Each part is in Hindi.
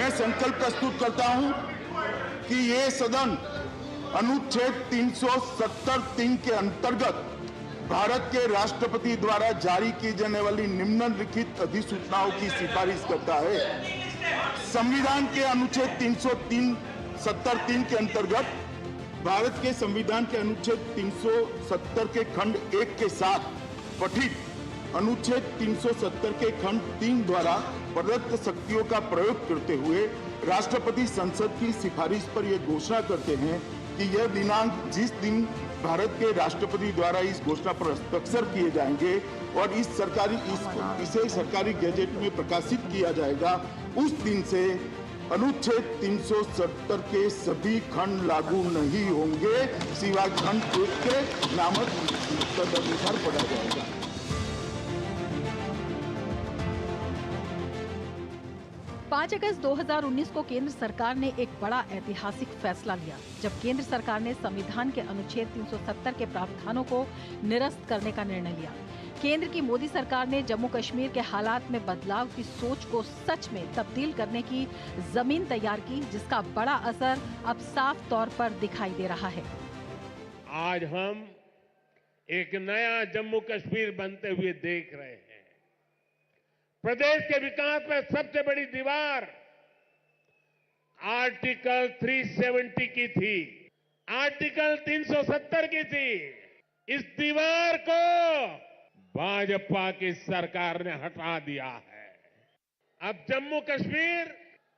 मैं संकल्प प्रस्तुत करता हूं कि ये सदन अनुच्छेद 370(3) के अंतर्गत भारत के राष्ट्रपति द्वारा जारी की जाने वाली निम्नलिखित अधिसूचनाओं की सिफारिश करता है। संविधान के अनुच्छेद 370(3) के अंतर्गत भारत के संविधान के अनुच्छेद 370 के खंड 1 के साथ पठित अनुच्छेद 370 के खंड 3 द्वारा प्रदत्त शक्तियों का प्रयोग करते हुए राष्ट्रपति संसद की सिफारिश पर यह घोषणा करते हैं कि यह दिनांक जिस दिन भारत के राष्ट्रपति द्वारा इस घोषणा पर हस्ताक्षर किए जाएंगे और इसे सरकारी गैजेट में प्रकाशित किया जाएगा, उस दिन से अनुच्छेद 370 के सभी खंड लागू नहीं होंगे, सिवाय खंड 1 के नामक तदनुसार पढ़ा जाएगा। पाँच अगस्त 2019 को केंद्र सरकार ने एक बड़ा ऐतिहासिक फैसला लिया, जब केंद्र सरकार ने संविधान के अनुच्छेद 370 के प्रावधानों को निरस्त करने का निर्णय लिया। केंद्र की मोदी सरकार ने जम्मू कश्मीर के हालात में बदलाव की सोच को सच में तब्दील करने की जमीन तैयार की, जिसका बड़ा असर अब साफ तौर पर दिखाई दे रहा है। आज हम एक नया जम्मू कश्मीर बनते हुए देख रहे हैं। प्रदेश के विकास में सबसे बड़ी दीवार आर्टिकल 370 की थी, आर्टिकल 370 की थी। इस दीवार को भाजपा की सरकार ने हटा दिया है। अब जम्मू कश्मीर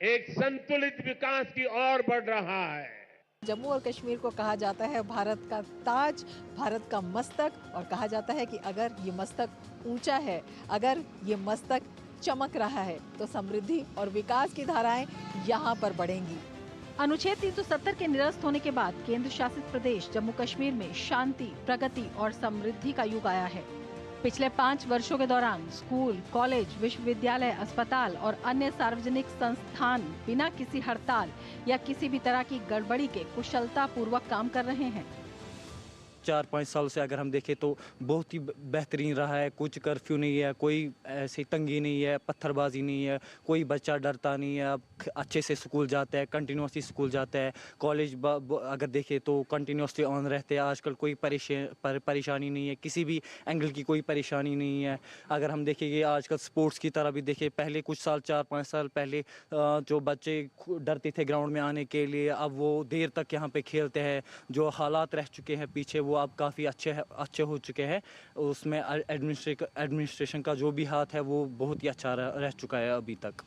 एक संतुलित विकास की ओर बढ़ रहा है। जम्मू और कश्मीर को कहा जाता है भारत का ताज, भारत का मस्तक, और कहा जाता है कि अगर ये मस्तक ऊंचा है, अगर ये मस्तक चमक रहा है, तो समृद्धि और विकास की धाराएं यहाँ पर बढ़ेंगी। अनुच्छेद 370 के निरस्त होने के बाद केंद्र शासित प्रदेश जम्मू कश्मीर में शांति, प्रगति और समृद्धि का युग आया है। पिछले 5 वर्षों के दौरान स्कूल, कॉलेज, विश्वविद्यालय, अस्पताल और अन्य सार्वजनिक संस्थान बिना किसी हड़ताल या किसी भी तरह की गड़बड़ी के कुशलता पूर्वक काम कर रहे हैं। 4-5 साल से अगर हम देखें तो बहुत ही बेहतरीन रहा है। कुछ कर्फ्यू नहीं है, कोई ऐसी तंगी नहीं है, पत्थरबाजी नहीं है, कोई बच्चा डरता नहीं है। अब अच्छे से स्कूल जाता है, कंटिन्यूसली स्कूल जाता है। कॉलेज अगर देखें तो कंटिन्यूसली ऑन रहते हैं। आजकल कोई परेशानी नहीं है, किसी भी एंगल की कोई परेशानी नहीं है। अगर हम देखेंगे आजकल स्पोर्ट्स की तरह भी देखें, पहले कुछ साल 4-5 साल पहले जो बच्चे डरते थे ग्राउंड में आने के लिए, अब वो देर तक यहाँ पे खेलते हैं। जो हालात रह चुके हैं पीछे वो अब काफ़ी अच्छे हो चुके हैं। उसमें एडमिनिस्ट्रेशन का जो भी हाथ है वो बहुत ही अच्छा रह चुका है अभी तक।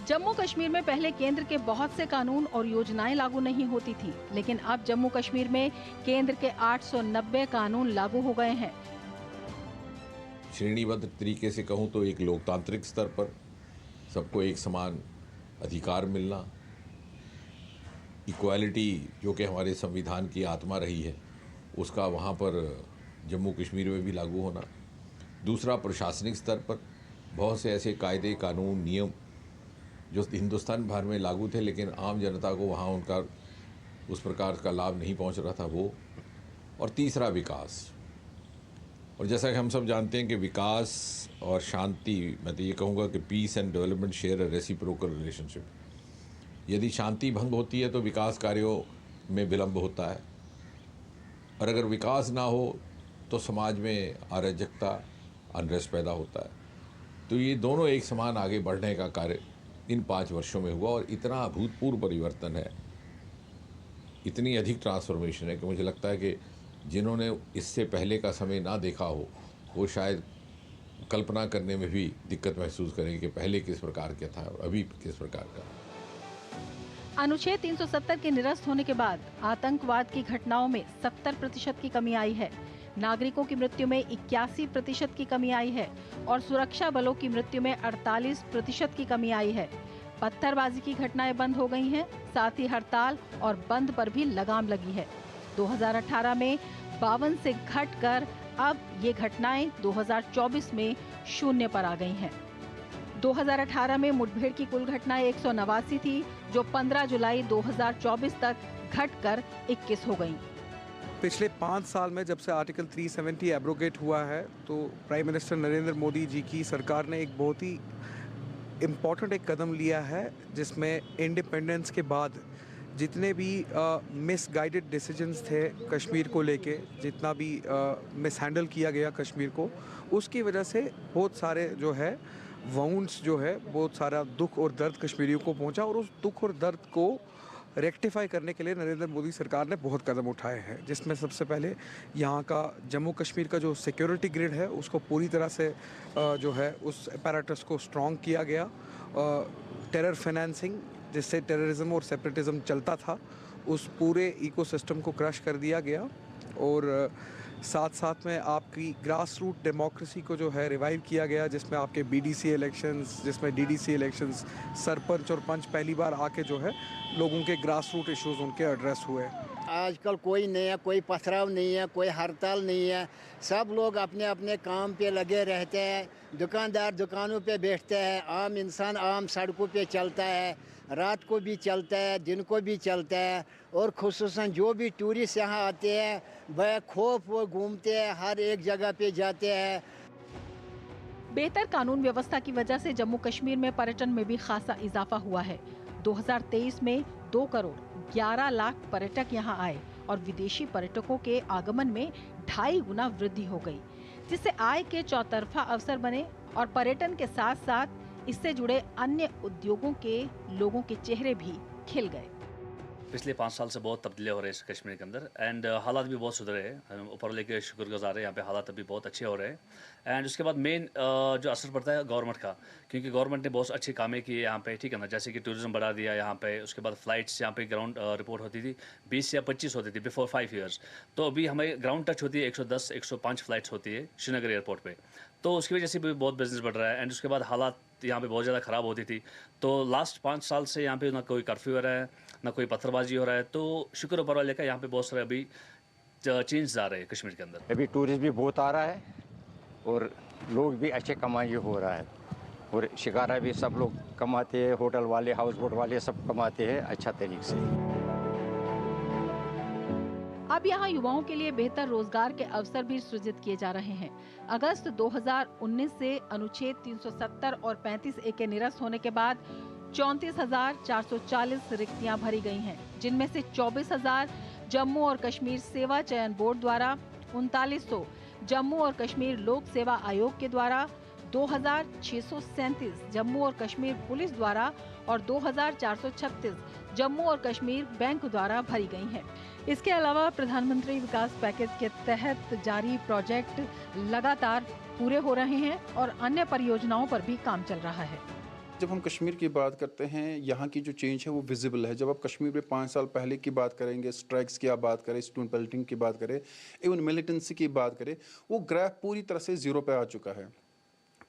जम्मू कश्मीर में पहले केंद्र के बहुत से कानून और योजनाएं लागू नहीं होती थी, लेकिन अब जम्मू कश्मीर में केंद्र के 890 कानून लागू हो गए हैं। श्रेणीबद्ध तरीके से कहूँ तो एक लोकतांत्रिक स्तर पर सबको एक समान अधिकार मिलना, इक्वालिटी जो कि हमारे संविधान की आत्मा रही है, उसका वहाँ पर जम्मू कश्मीर में भी लागू होना। दूसरा, प्रशासनिक स्तर पर बहुत से ऐसे कायदे, कानून, नियम जो हिंदुस्तान भर में लागू थे लेकिन आम जनता को वहाँ उनका उस प्रकार का लाभ नहीं पहुँच रहा था वो। और तीसरा, विकास। और जैसा कि हम सब जानते हैं कि विकास और शांति, मैं तो ये कहूँगा कि peace and development share a reciprocal relationship. यदि शांति भंग होती है तो विकास कार्यों में विलंब होता है, और अगर विकास ना हो तो समाज में अराजकता, अनरेस्ट पैदा होता है। तो ये दोनों एक समान आगे बढ़ने का कार्य इन 5 वर्षों में हुआ, और इतना अभूतपूर्व परिवर्तन है, इतनी अधिक ट्रांसफॉर्मेशन है कि मुझे लगता है कि जिन्होंने इससे पहले का समय ना देखा हो वो शायद कल्पना करने में भी दिक्कत महसूस करेंगे कि पहले किस प्रकार का था और अभी किस प्रकार का। अनुच्छेद 370 के निरस्त होने के बाद आतंकवाद की घटनाओं में 70% की कमी आई है। नागरिकों की मृत्यु में 81% की कमी आई है और सुरक्षा बलों की मृत्यु में 48% की कमी आई है। पत्थरबाजी की घटनाएं बंद हो गई हैं, साथ ही हड़ताल और बंद पर भी लगाम लगी है। 2018 में 52 से घटकर अब ये घटनाएं 2024 में 0 पर आ गई हैं। 2018 में मुठभेड़ की कुल घटनाएं 189 थी, जो 15 जुलाई 2024 तक घटकर 21 हो गईं। पिछले 5 साल में जब से आर्टिकल 370 एब्रोगेट हुआ है, तो प्राइम मिनिस्टर नरेंद्र मोदी जी की सरकार ने एक बहुत ही इम्पॉर्टेंट एक कदम लिया है जिसमें इंडिपेंडेंस के बाद जितने भी मिसगाइडेड डिसीजंस थे कश्मीर को लेके, जितना भी मिस हैंडल किया गया कश्मीर को, उसकी वजह से बहुत सारे जो है वाउंड्स जो है, बहुत सारा दुख और दर्द कश्मीरियों को पहुंचा, और उस दुख और दर्द को रेक्टिफाई करने के लिए नरेंद्र मोदी सरकार ने बहुत कदम उठाए हैं, जिसमें सबसे पहले यहाँ का जम्मू कश्मीर का जो सिक्योरिटी ग्रिड है उसको पूरी तरह से जो है उस अपैरेटस को स्ट्रॉन्ग किया गया। टेरर फाइनेंसिंग, जिससे टेररिज्म और सेपरेटिज्म चलता था, उस पूरे इकोसिस्टम को क्रश कर दिया गया। और साथ साथ में आपकी ग्रास रूट डेमोक्रेसी को जो है रिवाइव किया गया, जिसमें आपके बीडीसी इलेक्शंस, जिसमें डीडीसी इलेक्शंस, सरपंच और पंच पहली बार आके जो है लोगों के ग्रास रूट इश्यूज उनके एड्रेस हुए। आजकल कोई नहीं है, कोई पथराव नहीं है, कोई हड़ताल नहीं है, सब लोग अपने अपने काम पे लगे रहते हैं, दुकानदार दुकानों पे बैठते हैं, आम इंसान आम सड़कों पे चलता है, रात को भी चलता है, दिन को भी चलता है। और खुसूसन जो भी टूरिस्ट यहाँ आते हैं बेखौफ वो घूमते हैं, हर एक जगह पे जाते हैं। बेहतर कानून व्यवस्था की वजह से जम्मू कश्मीर में पर्यटन में भी खासा इजाफा हुआ है। 2023 में 2 करोड़ 11 लाख पर्यटक यहाँ आए और विदेशी पर्यटकों के आगमन में 2.5 गुना वृद्धि हो गई, जिससे आय के चौतरफा अवसर बने और पर्यटन के साथ साथ इससे जुड़े अन्य उद्योगों के लोगों के चेहरे भी खिल गए। पिछले 5 साल से बहुत तब्दीली हो रही है कश्मीर के अंदर, एंड हालात भी बहुत सुधरे हैं। ऊपर वाले के शुक्रगुजार है, यहाँ पे हालात अभी बहुत अच्छे हो रहे हैं। एंड उसके बाद मेन जो असर पड़ता है गवर्नमेंट का, क्योंकि गवर्नमेंट ने बहुत अच्छे कामें किए यहाँ पे, ठीक है ना, जैसे कि टूरिज्म बढ़ा दिया यहाँ पे। उसके बाद फ्लाइट्स यहाँ पे ग्राउंड रिपोर्ट होती थी 20 या 25 होती थी बिफोर 5 ईयर्स, तो अभी हमें ग्राउंड टच होती है 110-105 फ्लाइट्स होती है श्रीनगर एयरपोर्ट पे, तो उसकी वजह से भी बहुत बिजनेस बढ़ रहा है। एंड उसके बाद हालात यहाँ पे बहुत ज़्यादा ख़राब होती थी, तो लास्ट 5 साल से यहाँ पे ना कोई कर्फ्यू हो रहा है, ना कोई पत्थरबाजी हो रहा है, तो शुक्र ऊपर वाले का यहाँ पे बहुत सारे अभी चेंज आ रहे हैं कश्मीर के अंदर। अभी टूरिस्ट भी बहुत आ रहा है और लोग भी अच्छे कमाई हो रहा है, और शिकारा भी सब लोग कमाते हैं, होटल वाले, हाउस बोट वाले सब कमाते हैं अच्छा तरीके से। अब यहाँ युवाओं के लिए बेहतर रोजगार के अवसर भी सृजित किए जा रहे हैं। अगस्त 2019 से अनुच्छेद 370 और 35A के निरस्त होने के बाद 34,440 रिक्तियां भरी गई हैं, जिनमें से 24,000 जम्मू और कश्मीर सेवा चयन बोर्ड द्वारा, 3900 जम्मू और कश्मीर लोक सेवा आयोग के द्वारा, 2,637 जम्मू और कश्मीर पुलिस द्वारा और 2,436 जम्मू और कश्मीर बैंक द्वारा भरी गई हैं। इसके अलावा प्रधानमंत्री विकास पैकेज के तहत जारी प्रोजेक्ट लगातार पूरे हो रहे हैं और अन्य परियोजनाओं पर भी काम चल रहा है। जब हम कश्मीर की बात करते हैं, यहाँ की जो चेंज है वो विजिबल है। जब आप कश्मीर में 5 साल पहले की बात करेंगे, स्ट्राइक्स की आप बात करें, स्टोन पेल्टिंग की बात करें, इवन मिलिटेंसी की बात करें, वो ग्राफ पूरी तरह से जीरो पे आ चुका है।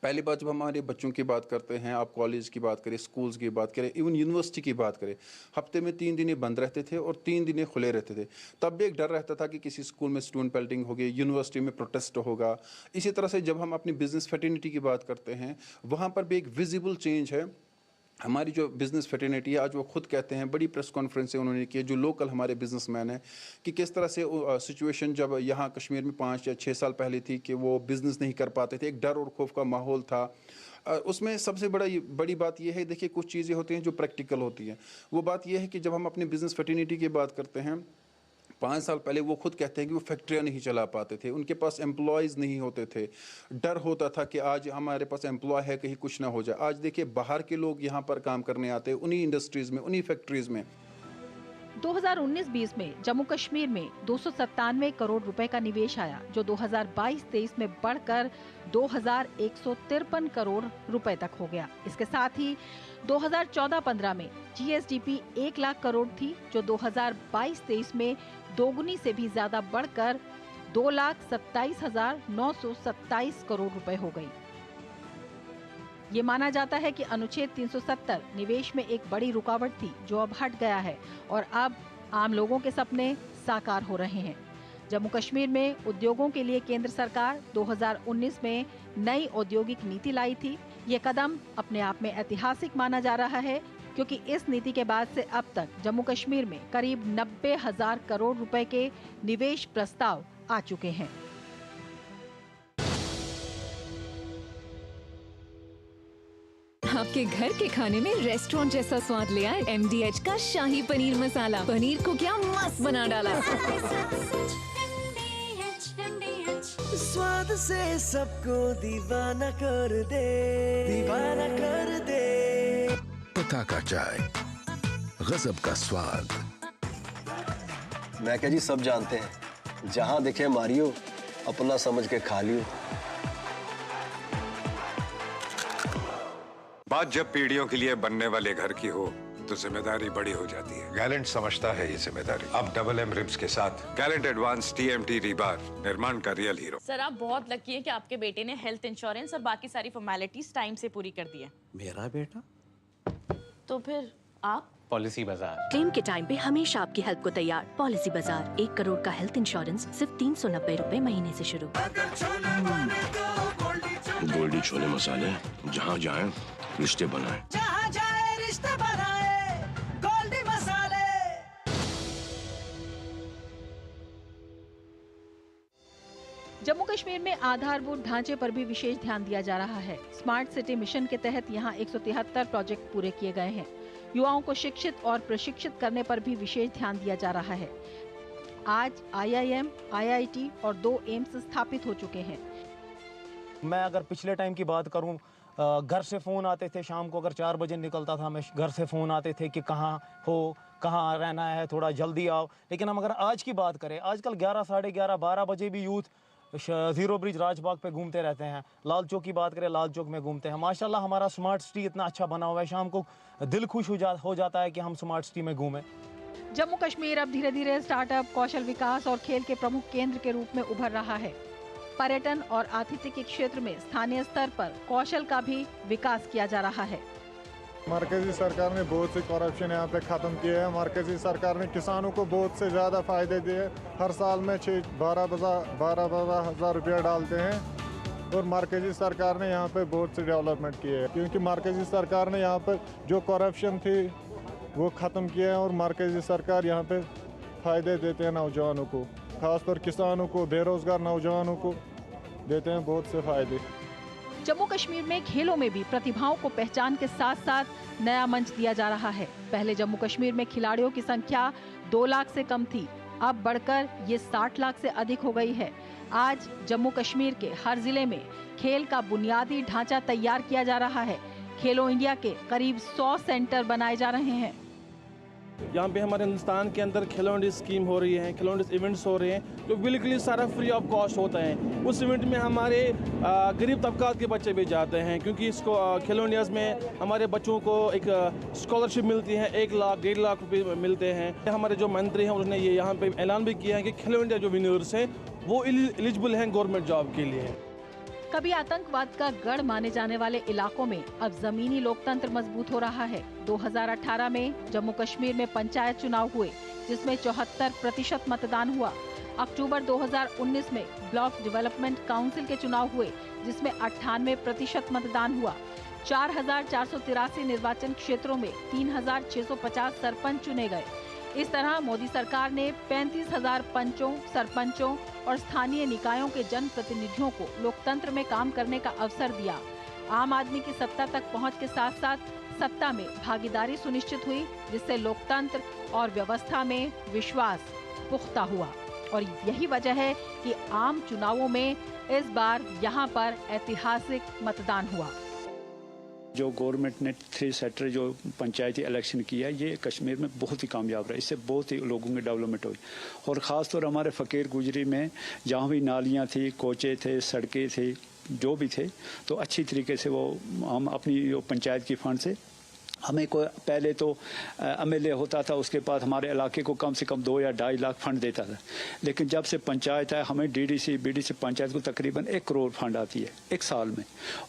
पहली बात, जब हमारे बच्चों की बात करते हैं, आप कॉलेज की बात करें, स्कूल्स की बात करें, इवन यूनिवर्सिटी की बात करें, हफ्ते में 3 दिन बंद रहते थे और 3 दिन खुले रहते थे। तब भी एक डर रहता था कि किसी स्कूल में स्टोन पेल्टिंग होगी, यूनिवर्सिटी में प्रोटेस्ट होगा। इसी तरह से जब हम अपनी बिजनेस फ्रेटर्निटी की बात करते हैं, वहाँ पर भी एक विजिबल चेंज है। हमारी जो बिज़नेस फ्रेटर्निटी है, आज वो खुद कहते हैं, बड़ी प्रेस कॉन्फ्रेंस से उन्होंने की, जो लोकल हमारे बिजनेसमैन हैं, कि किस तरह से सिचुएशन जब यहाँ कश्मीर में 5 या 6 साल पहले थी कि वो बिज़नेस नहीं कर पाते थे, एक डर और खौफ का माहौल था। उसमें सबसे बड़ी बात यह है, देखिए कुछ चीज़ें होती हैं जो प्रैक्टिकल होती हैं। वो बात यह है कि जब हम अपनी बिज़नेस फ्रेटर्निटी की बात करते हैं, 5 साल पहले वो खुद कहते हैं कि वो फैक्ट्रियाँ नहीं चला पाते थे, उनके पास एम्प्लॉयज़ नहीं होते थे, डर होता था कि आज हमारे पास एम्प्लॉय है, कहीं कुछ ना हो जाए। आज देखिए बाहर के लोग यहाँ पर काम करने आते हैं, उन्हीं इंडस्ट्रीज़ में, उन्हीं फैक्ट्रीज़ में। 2019-20 में जम्मू कश्मीर में 297 करोड़ रुपए का निवेश आया, जो 2022-23 में बढ़कर 2,153 करोड़ रुपए तक हो गया। इसके साथ ही 2014-15 में जीएसडीपी 1 लाख करोड़ थी, जो 2022-23 में दोगुनी से भी ज्यादा बढ़कर 2,27,927 करोड़ रुपए हो गई। ये माना जाता है कि अनुच्छेद 370 निवेश में एक बड़ी रुकावट थी, जो अब हट गया है और अब आम लोगों के सपने साकार हो रहे हैं। जम्मू कश्मीर में उद्योगों के लिए केंद्र सरकार 2019 में नई औद्योगिक नीति लाई थी। ये कदम अपने आप में ऐतिहासिक माना जा रहा है, क्योंकि इस नीति के बाद से अब तक जम्मू कश्मीर में करीब 90,000 करोड़ रुपए के निवेश प्रस्ताव आ चुके हैं। आपके घर के खाने में रेस्टोरेंट जैसा स्वाद ले आए MDH का शाही पनीर मसाला। पनीर को क्या मस्त बना डाला। स्वाद से सबको दीवाना कर दे, दीवाना कर दे। पताका चाय, गजब का स्वाद। मैं क्या जी, सब जानते हैं, जहां दिखे मारियो, अपना समझ के खा लियो। बात जब पीढ़ियों के लिए बनने वाले घर की हो तो जिम्मेदारी बड़ी हो जाती है। गैलेंट समझता है ये जिम्मेदारी। अब डबल M रिम्स के साथ गैलेंट एडवांस TMT रीबार, निर्माण का रियल हीरो। सर आप बहुत लकी हैं कि आपके बेटे ने हेल्थ इंश्योरेंस और बाकी सारी फॉर्मेलिटीज टाइम से पूरी कर दी है। मेरा बेटा? तो फिर आप? पॉलिसी बाजार। क्लेम के टाइम पे हमेशा आपकी हेल्प को तैयार। पॉलिसी बाजार, 1 करोड़ का हेल्थ इंश्योरेंस सिर्फ 390 रुपए महीने से शुरू। गोल्डी छोले मसाले, जहाँ जाए रिश्ते बनाए, जहाँ जाए रिश्ते बनाए, गोल्डी मसाले। जम्मू कश्मीर में आधारभूत ढांचे पर भी विशेष ध्यान दिया जा रहा है। स्मार्ट सिटी मिशन के तहत यहां 173 प्रोजेक्ट पूरे किए गए हैं। युवाओं को शिक्षित और प्रशिक्षित करने पर भी विशेष ध्यान दिया जा रहा है। आज IIM, IIT और 2 एम्स स्थापित हो चुके हैं। मैं अगर पिछले टाइम की बात करूं, घर से फ़ोन आते थे, शाम को अगर 4 बजे निकलता था मैं, घर से फ़ोन आते थे कि कहाँ हो, कहाँ रहना है, थोड़ा जल्दी आओ। लेकिन हम अगर आज की बात करें, आजकल 11, साढ़े 11, 12 बजे भी यूथ ज़ीरो ब्रिज राजबाग पे घूमते रहते हैं। लाल चौक की बात करें, लाल चौक में घूमते हैं। माशाल्लाह हमारा स्मार्ट सिटी इतना अच्छा बना हुआ है, शाम को दिल खुश हो जाता है कि हम स्मार्ट सिटी में घूमें। जम्मू कश्मीर अब धीरे धीरे स्टार्टअप, कौशल विकास और खेल के प्रमुख केंद्र के रूप में उभर रहा है। पर्यटन और आतिथ्य के क्षेत्र में स्थानीय स्तर पर कौशल का भी विकास किया जा रहा है। मरकजी सरकार ने बहुत से करप्शन यहाँ पे ख़त्म किए हैं। मरकजी सरकार ने किसानों को बहुत से ज़्यादा फ़ायदे दिए। हर साल में 12 हज़ार रुपया डालते हैं और मरकजी सरकार ने यहाँ पे बहुत से डेवलपमेंट किए हैं, क्योंकि मरकजी सरकार ने यहाँ पर जो करप्शन थी वो ख़त्म किए हैं और मरकजी सरकार यहाँ पे फ़ायदे देते हैं नौजवानों को, खासतौर किसानों को, बेरोज़गार नौजवानों को देते हैं बहुत से फ़ायदे। जम्मू कश्मीर में खेलों में भी प्रतिभाओं को पहचान के साथ साथ नया मंच दिया जा रहा है। पहले जम्मू कश्मीर में खिलाड़ियों की संख्या 2 लाख से कम थी, अब बढ़कर ये 60 लाख से अधिक हो गई है। आज जम्मू कश्मीर के हर जिले में खेल का बुनियादी ढांचा तैयार किया जा रहा है। खेलो इंडिया के करीब 100 सेंटर बनाए जा रहे हैं। यहाँ पे हमारे हिंदुस्तान के अंदर खेलो इंडिया स्कीम हो रही है, खेलो इंडिया इवेंट्स हो रहे हैं जो बिल्कुल सारा फ्री ऑफ कॉस्ट होता है। उस इवेंट में हमारे गरीब तबकात के बच्चे भी जाते हैं, क्योंकि इसको खेलो इंडिया में हमारे बच्चों को एक स्कॉलरशिप मिलती है, 1 लाख 1.5 लाख रुपये मिलते हैं। हमारे जो मंत्री हैं उन्होंने ये यहाँ पे ऐलान भी किया है कि खेलो इंडिया जो विनर्स हैं वो एलिजिबल हैं गवर्नमेंट जॉब के लिए। कभी आतंकवाद का गढ़ माने जाने वाले इलाकों में अब जमीनी लोकतंत्र मजबूत हो रहा है। 2018 में जम्मू कश्मीर में पंचायत चुनाव हुए, जिसमें 74% मतदान हुआ। अक्टूबर 2019 में ब्लॉक डेवलपमेंट काउंसिल के चुनाव हुए, जिसमें 98% मतदान हुआ। 4,483 निर्वाचन क्षेत्रों में 3,650 सरपंच चुने गए। इस तरह मोदी सरकार ने 35,000 पंचों, सरपंचों और स्थानीय निकायों के जनप्रतिनिधियों को लोकतंत्र में काम करने का अवसर दिया। आम आदमी की सत्ता तक पहुंच के साथ साथ सत्ता में भागीदारी सुनिश्चित हुई, जिससे लोकतंत्र और व्यवस्था में विश्वास पुख्ता हुआ। और यही वजह है कि आम चुनावों में इस बार यहां पर ऐतिहासिक मतदान हुआ। जो गवर्नमेंट ने 3 सेक्टर जो पंचायती इलेक्शन किया, ये कश्मीर में बहुत ही कामयाब रहा। इससे बहुत ही लोगों की डेवलपमेंट हुई और ख़ास तौर हमारे फ़कीर गुजरी में जहाँ भी नालियाँ थी, कोचे थे, सड़कें थे, जो भी थे, तो अच्छी तरीके से वो हम अपनी जो पंचायत की फंड से हमें को पहले तो MLA होता था, उसके बाद हमारे इलाके को कम से कम 2 या 2.5 लाख फंड देता था। लेकिन जब से पंचायत है, हमें BDC पंचायत को तकरीबन 1 करोड़ फंड आती है 1 साल में।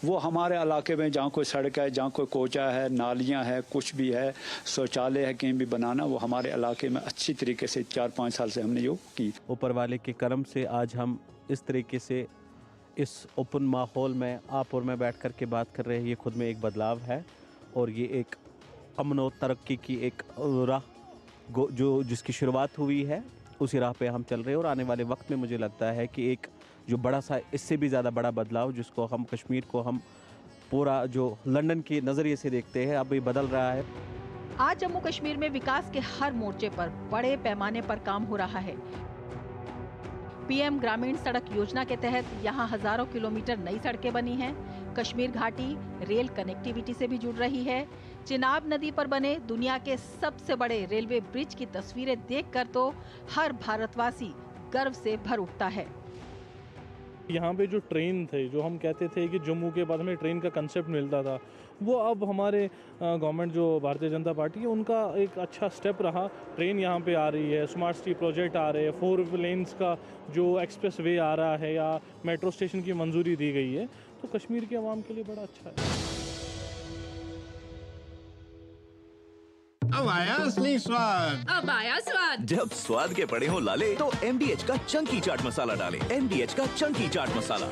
वो हमारे इलाके में जहाँ कोई सड़क है, जहाँ कोई कोचा है, नालियाँ है, कुछ भी है, शौचालय है, कहीं भी बनाना, वो हमारे इलाके में अच्छी तरीके से 4-5 साल से हमने योग की। ऊपर वाले के करम से आज हम इस तरीके से इस ओपन माहौल में आप और मैं बैठ कर के बात कर रहे हैं, ये खुद में एक बदलाव है और ये एक अमन और तरक्की की एक राह जो जिसकी शुरुआत हुई है, उसी राह पे हम चल रहे हैं। और आने वाले वक्त में मुझे लगता है कि एक जो बड़ा सा, इससे भी ज़्यादा बड़ा बदलाव जिसको हम कश्मीर को हम पूरा जो लंदन के नज़रिए से देखते हैं अब ये बदल रहा है। आज जम्मू कश्मीर में विकास के हर मोर्चे पर बड़े पैमाने पर काम हो रहा है। पीएम ग्रामीण सड़क योजना के तहत यहां हजारों किलोमीटर नई सड़कें बनी हैं। कश्मीर घाटी रेल कनेक्टिविटी से भी जुड़ रही है। चिनाब नदी पर बने दुनिया के सबसे बड़े रेलवे ब्रिज की तस्वीरें देखकर तो हर भारतवासी गर्व से भर उठता है। यहाँ पे जो ट्रेन थे, जो हम कहते थे कि जम्मू के बाद में ट्रेन का कंसेप्ट मिलता था, वो अब हमारे गवर्नमेंट जो भारतीय जनता पार्टी है उनका एक अच्छा स्टेप रहा। ट्रेन यहाँ पे आ रही है, स्मार्ट सिटी प्रोजेक्ट आ रहे हैं, 4 लेन्स का जो एक्सप्रेस वे आ रहा है या मेट्रो स्टेशन की मंजूरी दी गई है, तो कश्मीर के अवाम के लिए बड़ा अच्छा है। अब आया असली स्वाद। अब आया स्वाद। जब स्वाद के पड़े हो लाले तो MDH का चंकी चाट मसाला डालें। MDH का चंकी चाट मसाला।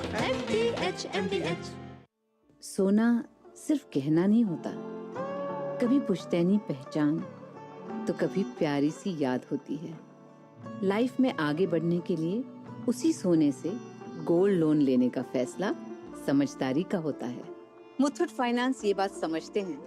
MDH। सोना सिर्फ कहना नहीं होता, कभी पुश्तैनी पहचान तो कभी प्यारी सी याद होती है। लाइफ में आगे बढ़ने के लिए उसी सोने से गोल्ड लोन लेने का फैसला समझदारी का होता है। मुथूट फाइनेंस ये बात समझते हैं,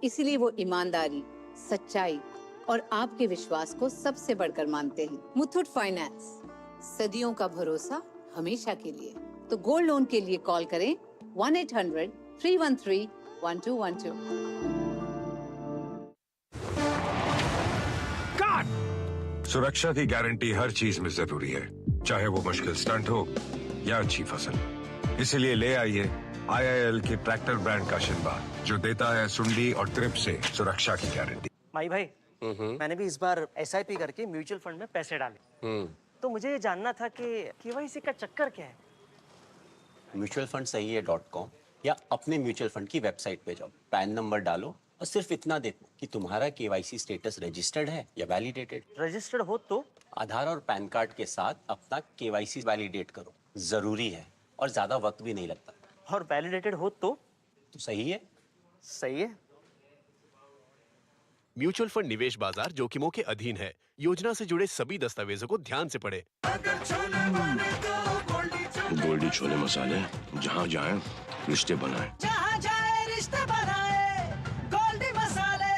इसीलिए वो ईमानदारी, सच्चाई और आपके विश्वास को सबसे बढ़कर मानते हैं। मुथूट फाइनेंस, सदियों का भरोसा हमेशा के लिए। तो गोल्ड लोन के लिए कॉल करें 1-800-313-1212। सुरक्षा की गारंटी हर चीज में जरूरी है, चाहे वो मुश्किल स्टंट हो या अच्छी फसल। इसलिए ले आइए IIL के ट्रैक्टर ब्रांड का शिनबा, जो देता है सुंडी और ट्रिप से सुरक्षा की गारंटी। माई भाई, मैंने भी इस बार SIP करके म्यूचुअल फंड में पैसे डाले, तो मुझे ये जानना था कि KYC का चक्कर क्या है। म्यूचुअल फंड सही है .com या अपने म्यूचुअल फंड की वेबसाइट पे जाओ, पैन नंबर डालो और सिर्फ इतना देखो कि तुम्हारा KYC स्टेटस रजिस्टर्ड है या वैलिडेटेड। रजिस्टर्ड हो तो आधार और पैन कार्ड के साथ अपना KYC वैलिडेट करो, जरूरी है और ज्यादा वक्त भी नहीं लगता। और वैलिडेटेड हो तो सही है। सही है। म्यूचुअल फंड निवेश बाजार जोखिमों के अधीन है। योजना से जुड़े सभी दस्तावेजों को ध्यान से पढ़ें। गोल्डी छोले मसाले, जहाँ जाए रिश्ते बनाए। जहाँ जाए रिश्ते बनाए, गोल्डी मसाले।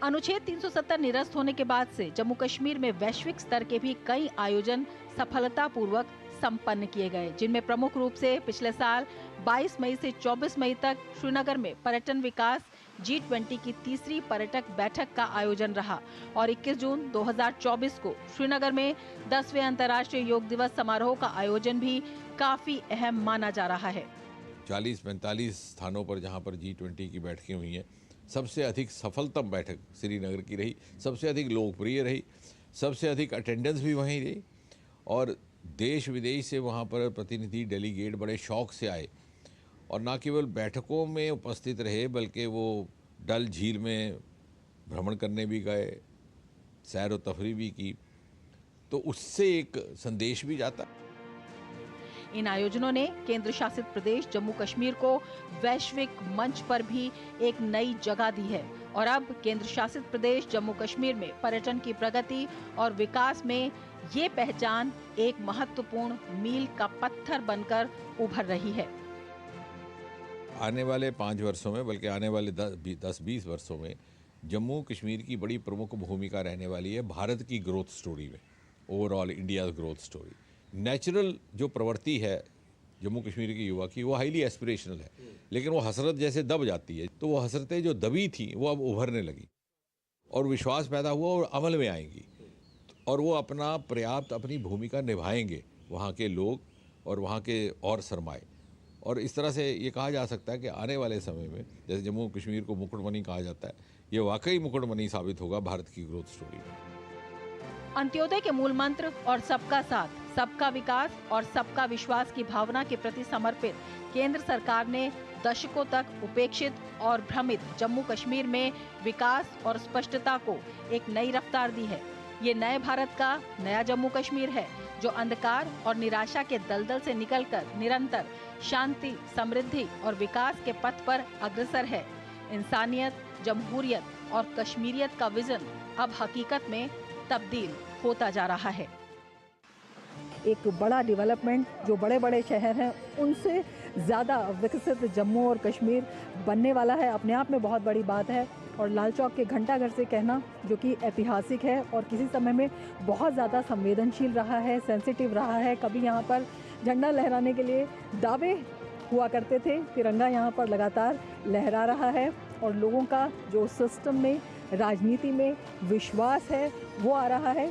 अनुच्छेद 370 निरस्त होने के बाद से जम्मू कश्मीर में वैश्विक स्तर के भी कई आयोजन सफलतापूर्वक संपन्न किए गए, जिनमें प्रमुख रूप से पिछले साल 22 मई से 24 मई तक श्रीनगर में पर्यटन विकास G20 की तीसरी पर्यटक बैठक का आयोजन रहा और 21 जून 2024 को श्रीनगर में 10वें अंतर्राष्ट्रीय योग दिवस समारोह का आयोजन भी काफी अहम माना जा रहा है। 40-45 स्थानों पर जहां पर G20 की बैठकें हुई हैं, सबसे अधिक सफलतम बैठक श्रीनगर की रही, सबसे अधिक लोकप्रिय रही, सबसे अधिक अटेंडेंस भी वहीं रही और देश विदेश से वहाँ पर प्रतिनिधि डेलीगेट बड़े शौक से आए और न केवल बैठकों में उपस्थित रहे बल्कि वो डल झील में भ्रमण करने भी गए, सैर व तफरी भी की, तो उससे एक संदेश भी जाता। इन आयोजनों ने केंद्र शासित प्रदेश जम्मू कश्मीर को वैश्विक मंच पर भी एक नई जगह दी है और अब केंद्र शासित प्रदेश जम्मू कश्मीर में पर्यटन की प्रगति और विकास में ये पहचान एक महत्वपूर्ण मील का पत्थर बनकर उभर रही है। आने वाले 5 वर्षों में, बल्कि आने वाले 10-20 वर्षों में जम्मू कश्मीर की बड़ी प्रमुख भूमिका रहने वाली है भारत की ग्रोथ स्टोरी में, overall India growth story. Natural जो प्रवृत्ति है जम्मू कश्मीर के युवा की, वो हाईली एस्पिरेशनल है, लेकिन वो हसरत जैसे दब जाती है, तो वो हसरतें जो दबी थी वो अब उभरने लगी और विश्वास पैदा हुआ और अमल में आएंगी और वो अपना पर्याप्त अपनी भूमिका निभाएंगे, वहाँ के लोग और वहाँ के और सरमाए। और इस तरह से ये कहा जा सकता है कि आने वाले समय में जैसे जम्मू कश्मीर को मुकुटमणि कहा जाता है, ये वाकई मुकुटमणि साबित होगा भारत की ग्रोथ स्टोरी में। अंत्योदय के मूल मंत्र और सबका साथ, सबका विकास और सबका विश्वास की भावना के प्रति समर्पित केंद्र सरकार ने दशकों तक उपेक्षित और भ्रमित जम्मू कश्मीर में विकास और स्पष्टता को एक नई रफ्तार दी है। ये नए भारत का नया जम्मू कश्मीर है जो अंधकार और निराशा के दलदल से निकलकर निरंतर शांति, समृद्धि और विकास के पथ पर अग्रसर है। इंसानियत, जमहूरियत और कश्मीरियत का विजन अब हकीकत में तब्दील होता जा रहा है। एक बड़ा डेवलपमेंट जो बड़े बड़े शहर हैं उनसे ज़्यादा विकसित जम्मू और कश्मीर बनने वाला है, अपने आप में बहुत बड़ी बात है। और लाल चौक के घंटाघर से कहना जो कि ऐतिहासिक है और किसी समय में बहुत ज़्यादा संवेदनशील रहा है, सेंसिटिव रहा है। कभी यहाँ पर झंडा लहराने के लिए दावे हुआ करते थे, तिरंगा यहाँ पर लगातार लहरा रहा है और लोगों का जो सिस्टम में, राजनीति में विश्वास है वो आ रहा है।